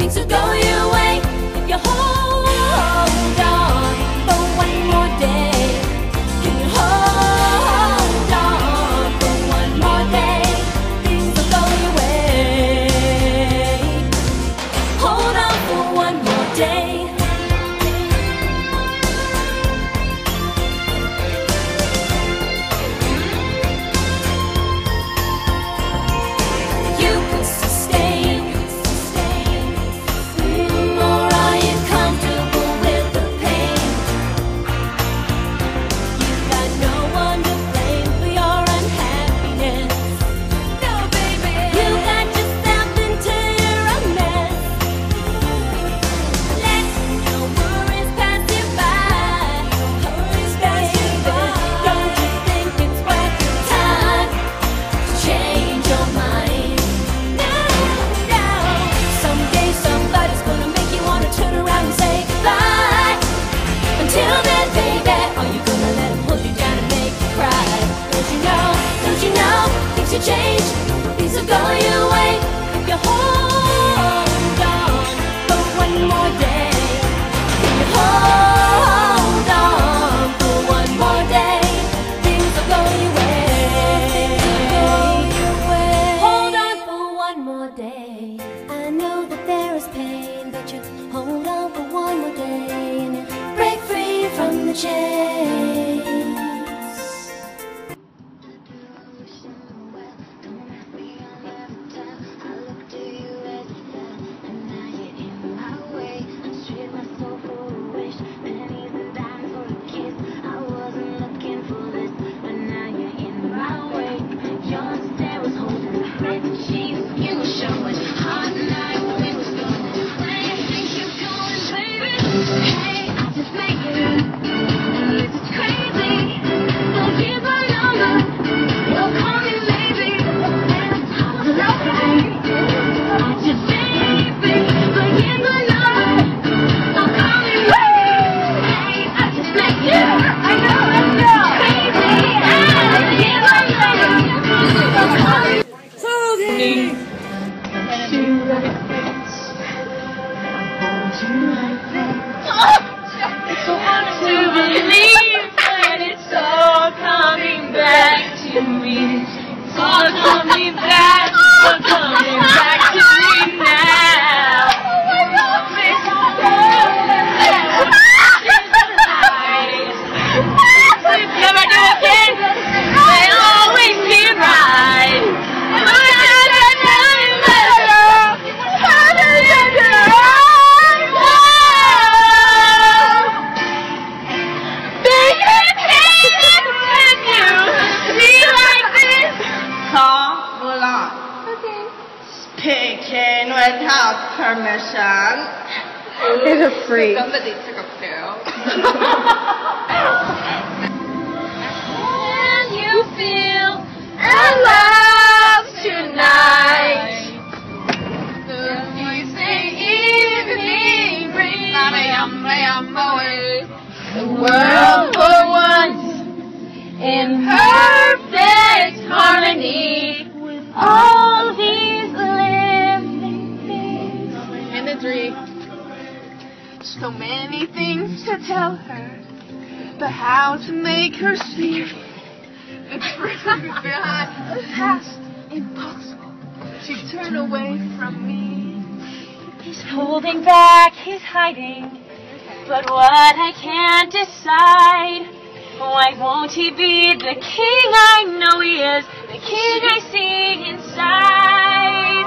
things will go your way if you hold on for one more day. Can you hold on for one more day? Things will go your way. Hold on for one more day. Change, things will go your way if you hold on for one more day. If you hold on for one more day, things will go your way. Hold on for one more day. I know that there is pain, but you hold on for one more day and you break free from the chains. Speaking without permission. It's a freak. Somebody took a pill. Can you feel alive tonight? The evening breeze. The world for once in perfect harmony with all these living things. Imagery. So many things to tell her, but how to make her see the truth behind the past impossible to turn away from me. He's holding back, he's hiding, but what I can't decide. Why won't he be the king I know he is, the king I see inside?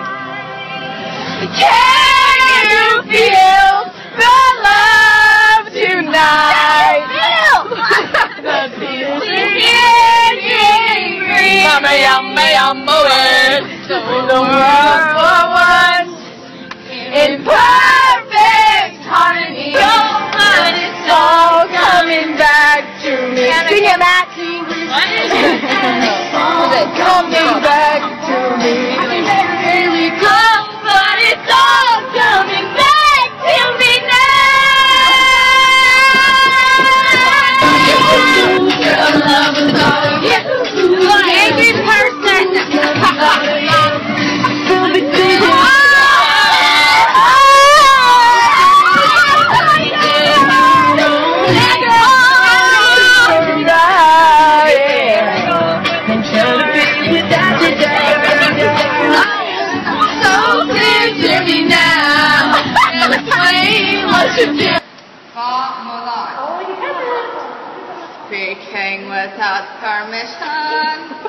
Can you feel the love tonight? The peace is green. Mama, So the world for once in perfect harmony. But it's all coming back to me. Sing it, Matt. Coming back to me. Here we go, but it's all coming back to me now. Your love is all you. Angry person. anything without permission.